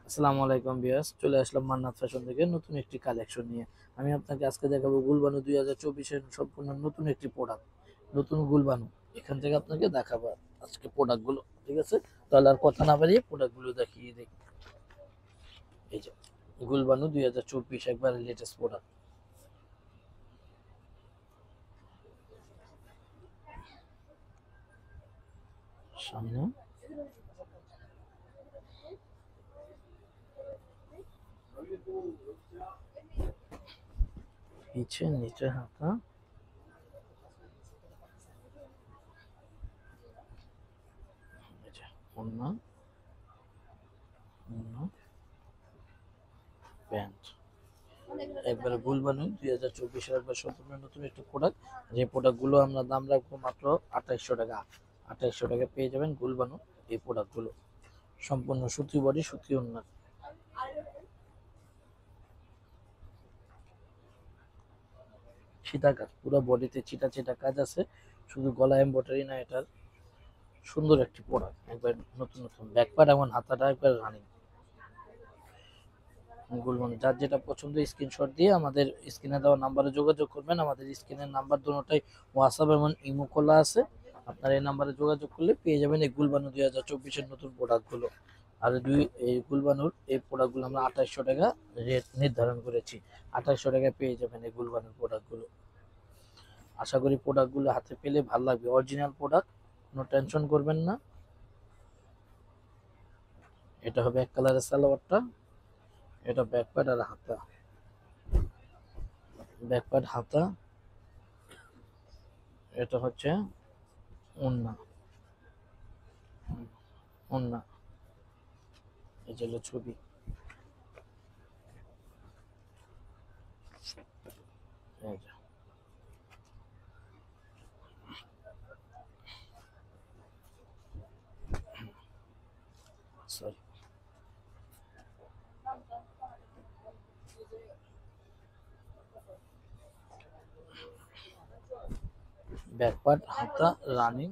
আসসালামু আলাইকুম ভিউয়ার্স, চলে আসলাম মান্নাত ফ্যাশন থেকে নতুন একটি কালেকশন নিয়ে। আমি আপনাকে আজকে দেখাবো গুলবানু 2024-এর সম্পূর্ণ নতুন একটি প্রোডাক্ট, নতুন গুলবানু। এখান থেকে আপনাকে দেখাবো আজকে প্রোডাক্টগুলো, ঠিক আছে? তাহলে আর কথা না বাড়িয়ে প্রোডাক্টগুলো দেখিয়ে দিই। এই যে গুলবানু 2024 একবারে লেটেস্ট প্রোডাক্ট। সামনে, পিছে, নিচে হাতা, এই যে ওড়না, ওড়না, প্যান্ট। একবারে গুলবানু 2024-এর একবার সম্পূর্ণ নতুন একটি প্রোডাক্ট। যে প্রোডাক্টগুলো আমরা দাম রাখবো মাত্র 2800 টাকা। 2800 টাকা পেয়ে যাবেন গুলবানু এই প্রোডাক্টগুলো, সম্পূর্ণ সুতি বডি, সুতি ওড়না, চিটা কাজ, পুরো বডিতে চিটা চিটা কাজ আছে, শুধু গলা এমব্রয়ডারি না। এটার সুন্দর একটি প্রোডাক্ট, একবার নতুন নতুন ব্যাকপার্ট এবং হাতাটা একবার রানিং। গুলবানু যার যেটা পছন্দ স্ক্রিনশট দিয়ে আমাদের স্ক্রিনে দেওয়া নাম্বারে যোগাযোগ করবেন। আমাদের স্ক্রিনের নাম্বার দুটোটাই হোয়াটসঅ্যাপ এবং ইমো খোলা আছে। আপনার এই নাম্বারে যোগাযোগ করলে পেয়ে যাবেন এই গুলবানু 2024-এর নতুন প্রোডাক্টগুলো। আর এই গুলবানুর এই প্রোডাক্টগুলো আমরা 2800 টাকা রেট নির্ধারণ করেছি। 2800 টাকায় পেয়ে যাবেন এই গুলবানুর প্রোডাক্টগুলো। আশা করি প্রোডাক্টগুলো হাতে পেলে ভালো লাগবে, অরিজিনাল প্রোডাক্ট, কোনো টেনশন করবেন না। এটা হবে এক কালারের সালোয়ারটা, এটা ব্যাকপ্যাড আর হাতা, ব্যাকপ্যাড হাতা, এটা হচ্ছে ওড়না, ওড়না, এই যে হলো ছবি। এই যে সরি, ব্যাকপার্ট হাতা রানিং,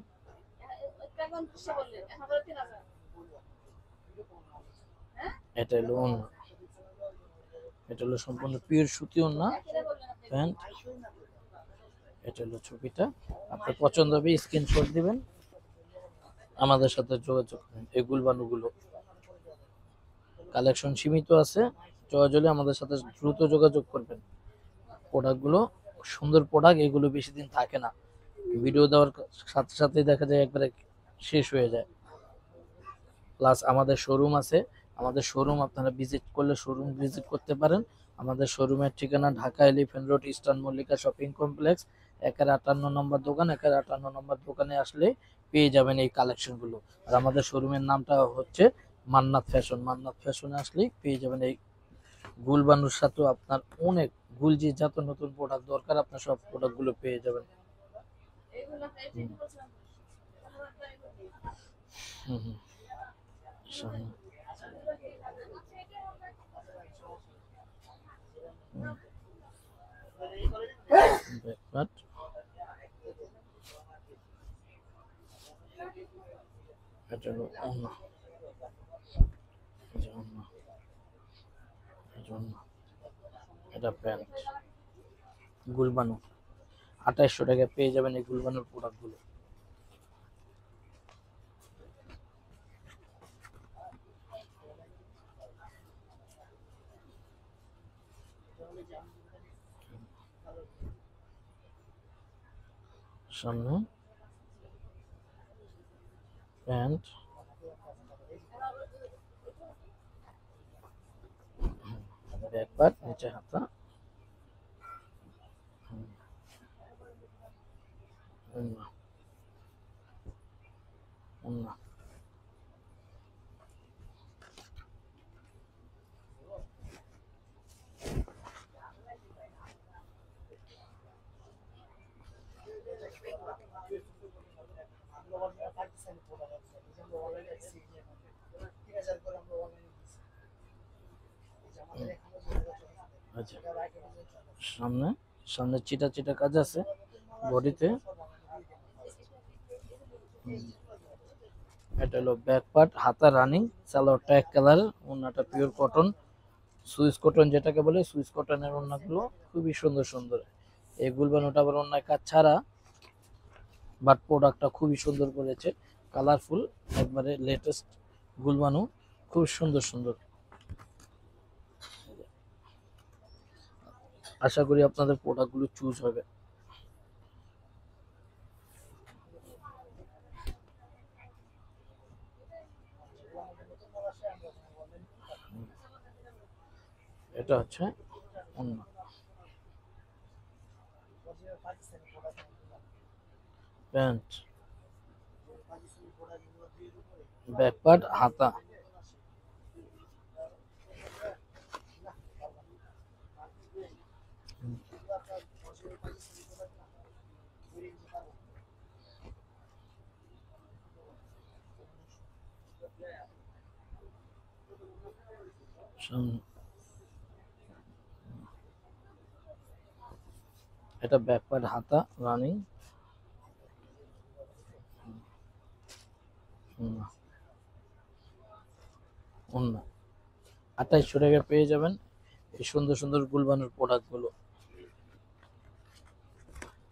এটা হলো ওড়না, এটা হলো সম্পূর্ণ পিওর সুতি ওড়না, প্যান্ট, এটা হলো ছবিটা। আপনার পছন্দ হবে স্ক্রিনশট দিবেন, আমাদের সাথে যোগাযোগ করুন। এই গুলবানুগুলো কালেকশন সীমিত আছে, চলাচলে আমাদের সাথে দ্রুত যোগাযোগ করবেন। প্রোডাক্টগুলো সুন্দর প্রোডাক্ট, এগুলো বেশি দিন থাকে না, ভিডিও দেওয়ার সাথে সাথে দেখা যায় একবারে শেষ হয়ে যায়। প্লাস আমাদের শোরুম আছে, আমাদের শোরুম আপনারা ভিজিট করলে শোরুম ভিজিট করতে পারেন। আমাদের শোরুমের ঠিকানা Dhaka elephant road, eastern Mallika shopping complex, 1-58 নম্বর দোকান। 1-58 নম্বর দোকানে আসলে পেয়ে যাবেন এই কালেকশনগুলো। আর আমাদের শোরুমের নামটা হচ্ছে মান্নাত ফ্যাশন। মান্নাত ফ্যাশনে আসলেই পেয়ে যাবেন এই গুলবানুর সাথেও আপনার অনেক গুলজি যত নতুন প্রোডাক্ট দরকার আপনার সব প্রোডাক্টগুলো পেয়ে যাবেন। হুম হুম, সামনে, ব্যাকপার্ট, এটা হলো ওড়না, এই যে ওড়না, এই যে ওড়না, এটা প্যান্ট। গুলবানু 2800 টাকায় পেয়ে যাবেন এই গুলবানুর প্রোডাক্টগুলো। সামনে, প্যান্ট, ব্যাকপার্ট, নিচে হাতা, ওড়না, ওড়না। আচ্ছা, সামনে, সামনে চিটা চিটা কাজ আছে বডিতে। এটা হলো ব্যাক পার্ট, হাতা রানিং, সালোয়ারটা এক কালার, ওড়নাটা পিওর কটন, সুইস কটন যেটাকে বলে, সুইস কটনের ওড়নাগুলো খুবই সুন্দর সুন্দর। এই গুলবানুটা আবার ওড়নায় কাজ ছাড়া, বাট প্রোডাক্টটা খুবই সুন্দর করেছে, কালারফুল, একবারে লেটেস্ট গুলবানু, খুব সুন্দর সুন্দর। আশা করি আপনাদের প্রোডাক্টগুলো চুজ হবে। এটা হচ্ছে ওড়না, প্যান্ট, ব্যাক পার্ট, হাতা। এটা ব্যাক পার্ট, হাতা রানিং, ওড়না। 2800 টাকা পেয়ে যাবেন এই সুন্দর সুন্দর গুলবানুর প্রোডাক্টগুলো।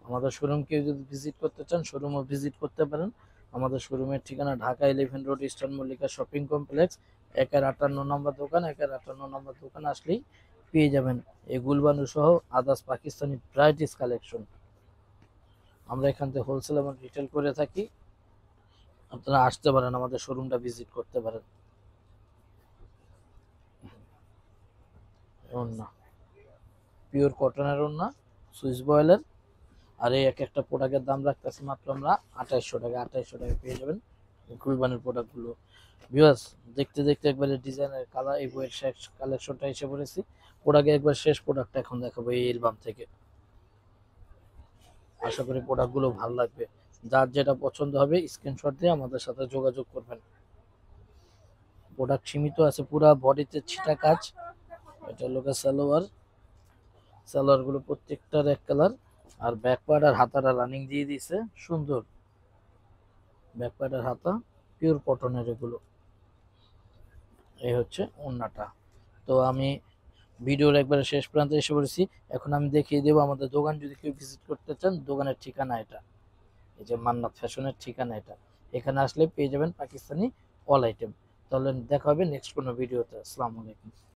আমাদের শোরুম কেউ যদি ভিজিট করতে চান, শোরুমও ভিজিট করতে পারেন। আমাদের শোরুমের ঠিকানা Dhaka 11 road, eastern Mallika shopping complex, 1-58 নম্বর দোকান। 1-58 নম্বর দোকান আসলেই পেয়ে যাবেন এই গুলবানু সহ আদার্স পাকিস্তানি ভ্যারাইটিস কালেকশন। আমরা এখান থেকে হোলসেল এবং রিটেল করে থাকি, আপনারা আসতে পারেন, আমাদের শোরুমটা ভিজিট করতে পারেন। ওড়না পিওর কটনের ওড়না, সুইস বয়েলের। আর এই এক একটা প্রোডাক্টের দাম রাখতেছি মাত্র আমরা 2800 টাকা। 2800 টাকা পেয়ে যাবেন কুরবানির প্রোডাক্টগুলো। ভিউয়ার্স, দেখতে দেখতে একবারে ডিজাইনের কালার, এই বইয়ের শেষ কালেকশনটা এসে পড়েছি। প্রোডাক্টে একবার শেষ প্রোডাক্টটা এখন দেখাবো এই অ্যালবাম থেকে। আশা করি প্রোডাক্টগুলো ভালো লাগবে। যার যেটা পছন্দ হবে স্ক্রিনশট দিয়ে আমাদের সাথে যোগাযোগ করবেন। প্রোডাক্ট সীমিত আছে, পুরা বডিতে ছিটা কাজ। এটা লোকের সালোয়ার, সালোয়ার গুলো প্রত্যেকটার এক কালার। আর ব্যাক পার্ট আর হাতাটা রানিং দিয়ে দিছে সুন্দর। ব্যাক পার্ট আর হাতা পিওর কটনের এগুলো। এই হচ্ছে ওড়নাটা। তো আমি ভিডিওর একবারে শেষ প্রান্তে এসে পড়েছি। এখন আমি দেখিয়ে দেবো আমাদের দোকান, যদি কেউ ভিজিট করতে চান, দোকানের ঠিকানা এটা। এই যে মান্নাত ফ্যাশনের ঠিকানা এটা। এখানে আসলে পেয়ে যাবেন পাকিস্তানি অল আইটেম। তাহলে দেখা হবে নেক্সট কোনো ভিডিওতে। আসসালামু আলাইকুম।